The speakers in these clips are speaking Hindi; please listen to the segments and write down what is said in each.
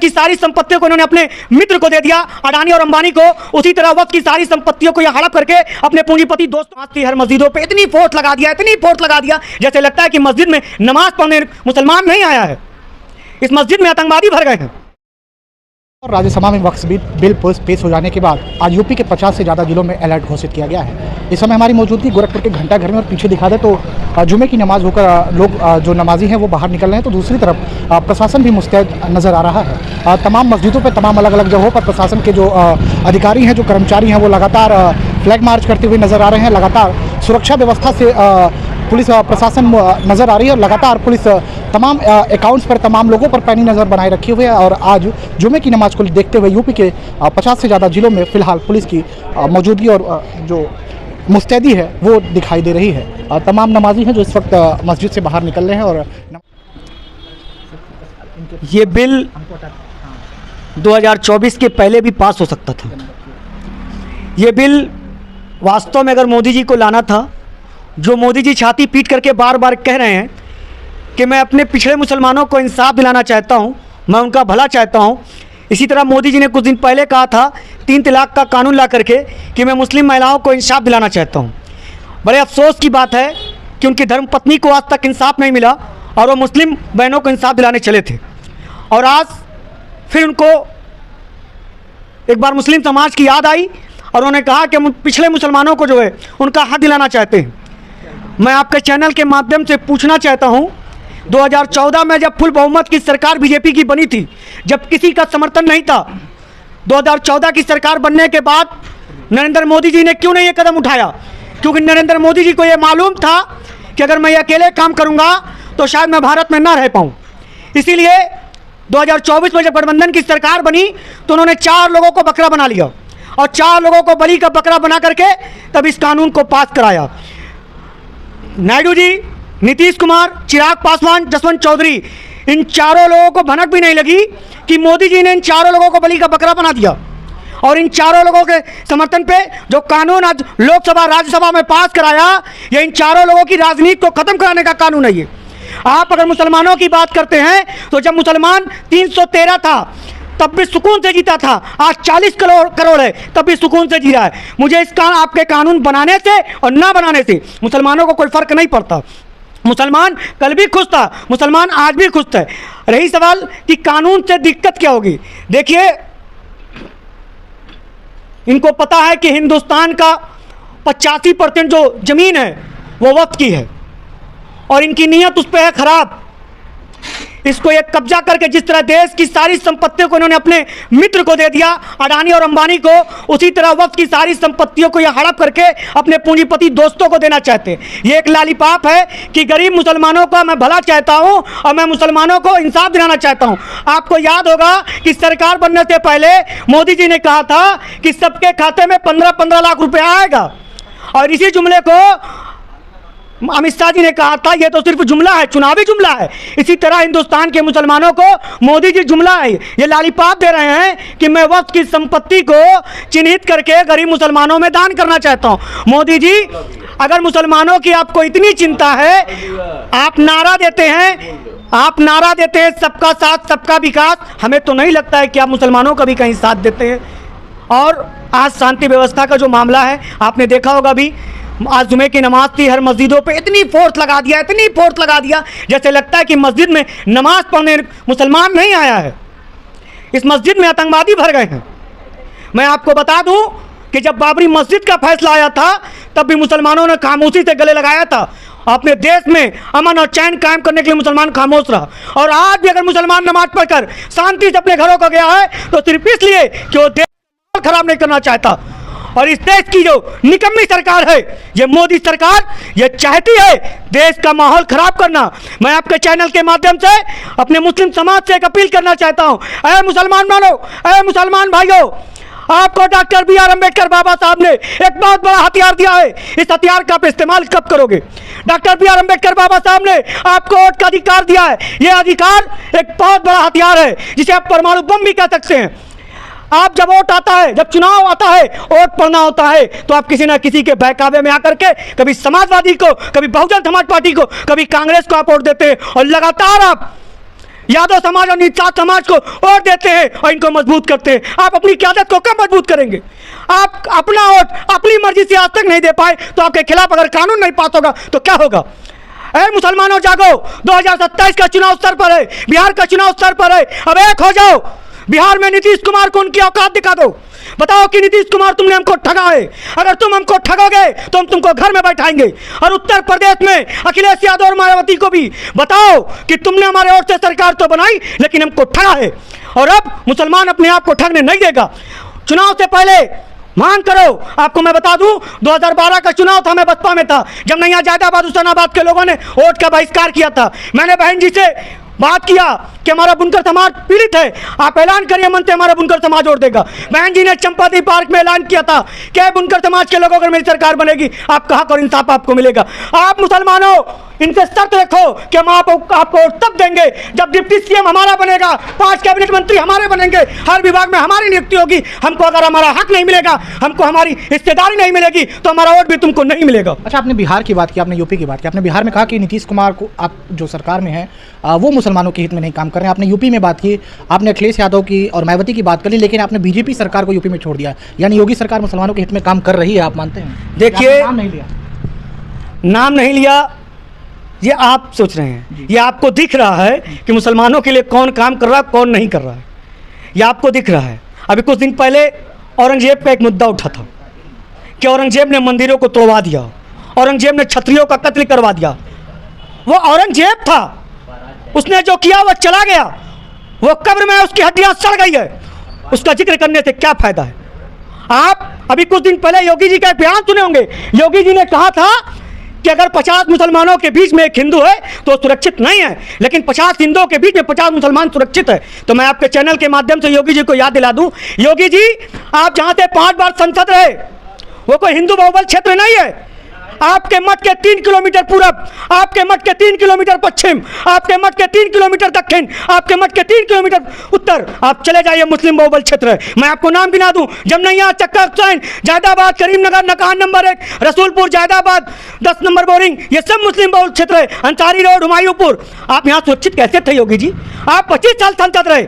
की सारी संपत्तियों को इन्होंने अपने मित्र को दे दिया, अडानी और अंबानी को। उसी तरह वक्त की सारी संपत्तियों को यह हड़प करके अपने पूंजीपति दोस्तों की हर मस्जिदों पे इतनी फोर्स लगा दिया, इतनी फोर्स लगा दिया, जैसे लगता है कि मस्जिद में नमाज पढ़ने मुसलमान नहीं आया है, इस मस्जिद में आतंकवादी भर गए हैं। और राज्यसभा में वक्फ बिल पेश हो जाने के बाद आज यूपी के 50 से ज़्यादा जिलों में अलर्ट घोषित किया गया है। इस समय हमारी मौजूदगी गोरखपुर के घंटाघर में, और पीछे दिखा दे तो जुमे की नमाज होकर लोग जो नमाजी हैं वो बाहर निकल रहे हैं, तो दूसरी तरफ प्रशासन भी मुस्तैद नज़र आ रहा है। तमाम मस्जिदों पर, तमाम अलग अलग जगहों पर प्रशासन के जो अधिकारी हैं, जो कर्मचारी हैं, वो लगातार फ्लैग मार्च करते हुए नज़र आ रहे हैं। लगातार सुरक्षा व्यवस्था से पुलिस प्रशासन नज़र आ रही है, और लगातार पुलिस तमाम अकाउंट्स पर, तमाम लोगों पर पैनी नज़र बनाए रखी हुई है। और आज जुमे की नमाज को देखते हुए यूपी के 50 से ज़्यादा जिलों में फ़िलहाल पुलिस की मौजूदगी और जो मुस्तैदी है वो दिखाई दे रही है। तमाम नमाजी हैं जो इस वक्त मस्जिद से बाहर निकल रहे हैं। और ये बिल 2024 के पहले भी पास हो सकता था। ये बिल वास्तव में अगर मोदी जी को लाना था, जो मोदी जी छाती पीट करके बार बार कह रहे हैं कि मैं अपने पिछड़े मुसलमानों को इंसाफ दिलाना चाहता हूं, मैं उनका भला चाहता हूं। इसी तरह मोदी जी ने कुछ दिन पहले कहा था 3 तलाक का कानून ला करके कि मैं मुस्लिम महिलाओं को इंसाफ दिलाना चाहता हूं। बड़े अफसोस की बात है कि उनकी धर्मपत्नी को आज तक इंसाफ नहीं मिला, और वो मुस्लिम बहनों को इंसाफ दिलाने चले थे, और आज फिर उनको एक बार मुस्लिम समाज की याद आई और उन्होंने कहा कि पिछले मुसलमानों को जो है उनका हक दिलाना चाहते हैं। मैं आपके चैनल के माध्यम से पूछना चाहता हूं, 2014 में जब फुल बहुमत की सरकार बीजेपी की बनी थी, जब किसी का समर्थन नहीं था, 2014 की सरकार बनने के बाद नरेंद्र मोदी जी ने क्यों नहीं ये कदम उठाया? क्योंकि नरेंद्र मोदी जी को ये मालूम था कि अगर मैं अकेले काम करूंगा तो शायद मैं भारत में ना रह पाऊं। इसीलिए 2024 में जब गठबंधन की सरकार बनी तो उन्होंने 4 लोगों को बकरा बना लिया, और 4 लोगों को बलि का बकरा बना करके तब इस कानून को पास कराया। नायडू जी, नीतीश कुमार, चिराग पासवान, जसवंत चौधरी, इन 4 लोगों को भनक भी नहीं लगी कि मोदी जी ने इन 4 लोगों को बलि का बकरा बना दिया। और इन 4 लोगों के समर्थन पे जो कानून आज लोकसभा राज्यसभा में पास कराया, ये इन 4 लोगों की राजनीति को खत्म कराने का कानून है। ये आप अगर मुसलमानों की बात करते हैं तो जब मुसलमान 313 था तब भी सुकून से जीता था, आज 40 करोड़ है तब भी सुकून से जी रहा है। मुझे इस आपके कानून बनाने से और ना बनाने से मुसलमानों को कोई फर्क नहीं पड़ता। मुसलमान कल भी खुश था, मुसलमान आज भी खुश है। रही सवाल कि कानून से दिक्कत क्या होगी, देखिए इनको पता है कि हिंदुस्तान का 85% जो ज़मीन है वो वक्त की है, और इनकी नीयत उस पर है खराब। इसको एक कब्जा करके जिस तरह देश की सारी संपत्तियों को इन्होंने अपने मित्र को दे दिया, अडानी और अंबानी को, उसी तरह वक्त की सारी संपत्तियों को यह हड़प करके अपने पूंजीपति दोस्तों को देना चाहते हैं। ये एक लालीपाप है कि गरीब मुसलमानों का मैं भला चाहता हूं और मैं मुसलमानों को इंसाफ दिलाना चाहता हूं। आपको याद होगा कि सरकार बनने से पहले मोदी जी ने कहा था कि सबके खाते में 15-15 लाख रुपया आएगा, और इसी जुमले को अमित शाह जी ने कहा था ये तो सिर्फ जुमला है, चुनावी जुमला है। इसी तरह हिंदुस्तान के मुसलमानों को मोदी जी जुमला है, ये लालीपाप दे रहे हैं कि मैं वक्त की संपत्ति को चिन्हित करके गरीब मुसलमानों में दान करना चाहता हूं। मोदी जी, अगर मुसलमानों की आपको इतनी चिंता है, आप नारा देते हैं सबका साथ सबका विकास, हमें तो नहीं लगता है कि आप मुसलमानों का भी कहीं साथ देते हैं। और आज शांति व्यवस्था का जो मामला है, आपने देखा होगा भी, आज जुमे की नमाज थी, हर मस्जिदों पे इतनी फोर्स लगा दिया, इतनी फोर्स लगा दिया, जैसे लगता है कि मस्जिद में नमाज पढ़ने मुसलमान नहीं आया है, इस मस्जिद में आतंकवादी भर गए हैं। मैं आपको बता दूं कि जब बाबरी मस्जिद का फैसला आया था तब भी मुसलमानों ने खामोशी से गले लगाया था। अपने देश में अमन और चैन कायम करने के लिए मुसलमान खामोश रहा, और आज भी अगर मुसलमान नमाज पढ़कर शांति से अपने घरों को गया है तो सिर्फ इसलिए कि वो देश खराब नहीं करना चाहता। और इस देश की जो निकम्मी सरकार है, ये मोदी सरकार, ये चाहती है देश का माहौल खराब करना। मैं आपके चैनल के माध्यम से अपने मुस्लिम समाज से एक अपील करना चाहता हूँ, ऐ मुसलमान भाइयों, आपको डॉक्टर बी आर अम्बेडकर बाबा साहब ने एक बहुत बड़ा हथियार दिया है, इस हथियार का आप इस्तेमाल कब करोगे? डॉक्टर बी आर अम्बेडकर बाबा साहब ने आपको वोट का अधिकार दिया है, यह अधिकार एक बहुत बड़ा हथियार है जिसे आप परमाणु बम भी कह सकते हैं। आप जब वोट आता है, जब चुनाव आता है, वोट पड़ना होता है, तो आप किसी ना किसी के बहकावे में आकर के कभी समाजवादी को, कभी बहुजन समाज पार्टी को, कभी कांग्रेस को आप वोट देते हैं, और लगातार आप यादव समाज और निषाद समाज को वोट देते हैं और इनको मजबूत करते हैं। आप अपनी क़यादत को कब मजबूत करेंगे? आप अपना वोट अपनी मर्जी से आज तक नहीं दे पाए, तो आपके खिलाफ अगर कानून नहीं पास होगा तो क्या होगा? ऐ मुसलमानों जागो, 2027 का चुनाव स्तर पर है, बिहार का चुनाव स्तर पर है। अब एक हो जाओ, बिहार में नीतीश कुमार को उनकी औकात दिखा दो। बताओ कि नीतीश कुमार तुमने हमको ठगा है, अगर तुम हमको ठगोगे तो हम तुमको घर में बैठाएंगे। और उत्तर प्रदेश में अखिलेश यादव और मायावती को भी बताओ कि तुमने हमारे ओर से सरकार तो बनाई लेकिन हमको ठगा है, और अब मुसलमान अपने आप को ठगने नहीं देगा। चुनाव से पहले मांग करो। आपको मैं बता दूं, 2012 का चुनाव था, मैं बसपा में था, जब नैया जायदाबाद हुसैनाबाद के लोगों ने वोट का बहिष्कार किया था। मैंने बहन जी से बात किया कि हमारा बुनकर समाज पीड़ित है, आप ऐलान करिए मन से हमारा बुनकर समाज वोट देगा। बहन जी ने चंपादी पार्क में ऐलान किया था कि बुनकर समाज के लोगों अगर मेरी सरकार बनेगी आप कहाँ और इंसाफ आपको मिलेगा। आप मुसलमानों इनसे शर्त रखो कि हम आपको तब देंगे जब डिप्टी सीएम हमारा बनेगा, 5 कैबिनेट मंत्री हमारे बनेंगे, हर विभाग में हमारी नियुक्ति होगी। हमको अगर हमारा हक नहीं मिलेगा, हमको हमारी हिस्सेदारी नहीं मिलेगी तो हमारा वोट भी तुमको नहीं मिलेगा। अच्छा, आपने बिहार की बात की, आपने यूपी की बात की, आपने बिहार में कहा कि नीतीश कुमार को आप जो सरकार में हैं वो मुसलमानों के हित में नहीं काम कर रहे हैं। आपने यूपी में बात की, आपने अखिलेश यादव की और मायावती की बात कर ली, लेकिन आपने बीजेपी सरकार को यूपी में छोड़ दिया। यानी योगी सरकार मुसलमानों के हित में काम कर रही है, आप मानते हैं? देखिए, नाम नहीं लिया, नाम नहीं लिया, ये आप सोच रहे हैं, ये आपको दिख रहा है कि मुसलमानों के लिए कौन काम कर रहा है कौन नहीं कर रहा है, ये आपको दिख रहा है। अभी कुछ दिन पहले औरंगजेब का एक मुद्दा उठा था कि औरंगजेब ने मंदिरों को तोड़वा दिया, औरंगजेब ने क्षत्रियों का कत्ल करवा दिया। वो औरंगजेब था, उसने जो किया वो चला गया, वो कब्र में उसकी हड्डियां सड़ गई है, उसका जिक्र करने से क्या फायदा है? आप अभी कुछ दिन पहले योगी जी का एक बयान सुने होंगे। योगी जी ने कहा था कि अगर 50 मुसलमानों के बीच में एक हिंदू है तो सुरक्षित नहीं है, लेकिन 50 हिंदुओं के बीच में 50 मुसलमान सुरक्षित है। तो मैं आपके चैनल के माध्यम से योगी जी को याद दिला दूं, योगी जी आप जहां से 5 बार सांसद रहे वो कोई हिंदू बहुबल क्षेत्र नहीं है। आपके मठ के 3 किलोमीटर पूरब, आपके मठ के 3 किलोमीटर पश्चिम, आपके मठ के 3 किलोमीटर दक्षिण, आपके मठ के 3 किलोमीटर उत्तर, आप चले जाइए मुस्लिम बहुबल क्षेत्र है। मैं आपको नाम गिना दूं, जमनैया, चक्का हुसैन, जायदाबाद, करीमनगर, नकान number 1, Rasulpur, Jaidabad, 10 number boring, ये सब मुस्लिम बहुल क्षेत्र है। अंसारी रोड, हुमायूंपुर, आप यहाँ सुरक्षित कैसे थे योगी जी? आप 25 साल सांसद रहे,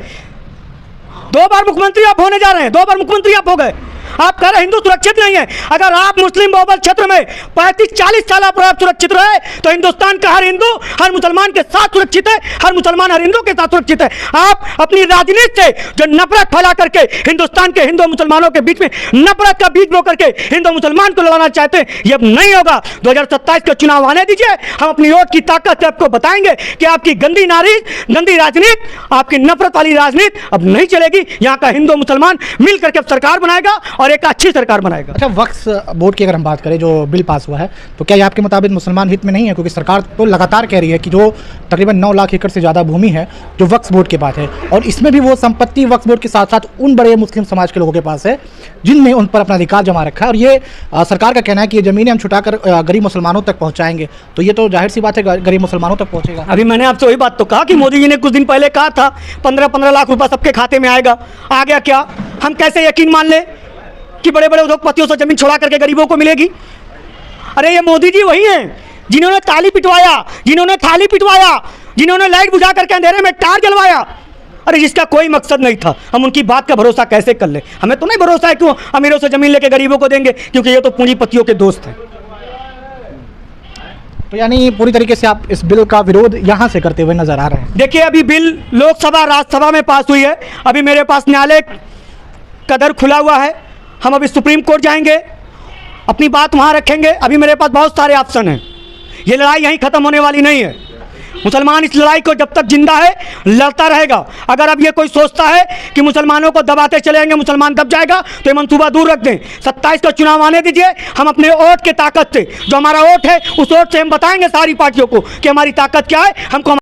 2 बार मुख्यमंत्री आप होने जा रहे हैं, 2 बार मुख्यमंत्री आप हो गए, आप कह रहे हिंदू सुरक्षित नहीं है। अगर आप मुस्लिम बहुबल क्षेत्र में 35-40 साल आप सुरक्षित रहे तो हिंदुस्तान का हर हिंदू हर मुसलमान के साथ सुरक्षित है, हर मुसलमान हर हिंदू के साथ सुरक्षित है। आप अपनी राजनीति से जो नफरत फैला करके हिंदुस्तान के हिंदू मुसलमानों के बीच में नफरत का बीज बो करके हिंदू मुसलमान को लड़ाना चाहते हैं, ये अब नहीं होगा। 2027 का चुनाव आने दीजिए, हम अपनी वोट की ताकत से आपको बताएंगे कि आपकी गंदी राजनीति, आपकी नफरत वाली राजनीति अब नहीं चलेगी। यहाँ का हिंदू मुसलमान मिल करके सरकार बनाएगा और एक अच्छी सरकार बनाएगा। अच्छा, वक्फ बोर्ड की अगर हम बात करें, जो बिल पास हुआ है, तो क्या ये आपके मुताबिक मुसलमान हित में नहीं है? क्योंकि सरकार तो लगातार कह रही है कि जो तकरीबन 9 लाख एकड़ से ज़्यादा भूमि है जो वक्फ बोर्ड के पास है, और इसमें भी वो संपत्ति वक्फ बोर्ड के साथ साथ उन बड़े मुस्लिम समाज के लोगों के पास है जिनने उन पर अपना अधिकार जमा रखा है, और ये सरकार का कहना है कि ये ज़मीनें हम छुटाकर गरीब मुसलमानों तक पहुँचाएंगे। तो ये तो जाहिर सी बात है गरीब मुसलमानों तक पहुँचेगा। अभी मैंने आपसे वही बात तो कहा कि मोदी जी ने कुछ दिन पहले कहा था 15-15 लाख रुपया सबके खाते में आएगा। आ गया क्या? हम कैसे यकीन मान ले कि बड़े बड़े उद्योगपतियों से जमीन छोड़ा करके गरीबों को मिलेगी? अरे ये मोदी जी वही हैं जिन्होंने थाली पिटवाया, जिन्होंने लाइट बुझा करके अंधेरे में टार जलवाया। अरे जिसका कोई मकसद नहीं था, हम उनकी बात का भरोसा कैसे कर ले? हमें तो नहीं भरोसा है कि वो अमीरों से जमीन लेके गरीबों को देंगे, क्योंकि ये तो पूंजीपतियों के दोस्त हैं। तो यानी पूरी तरीके से आप इस बिल का विरोध यहाँ से करते हुए नजर आ रहे हैं। देखिए, अभी बिल लोकसभा राज्यसभा में पास हुई है, अभी मेरे पास न्यायालय का दर खुला हुआ है, हम अभी सुप्रीम कोर्ट जाएंगे, अपनी बात वहाँ रखेंगे। अभी मेरे पास बहुत सारे ऑप्शन हैं, ये लड़ाई यहीं ख़त्म होने वाली नहीं है। मुसलमान इस लड़ाई को जब तक जिंदा है लड़ता रहेगा। अगर अब ये कोई सोचता है कि मुसलमानों को दबाते चलेंगे मुसलमान दब जाएगा, तो ये मंसूबा दूर रख दें। 27 का चुनाव आने दीजिए, हम अपने वोट के ताकत से, जो हमारा वोट है उस वोट से हम बताएंगे सारी पार्टियों को कि हमारी ताकत क्या है। हमको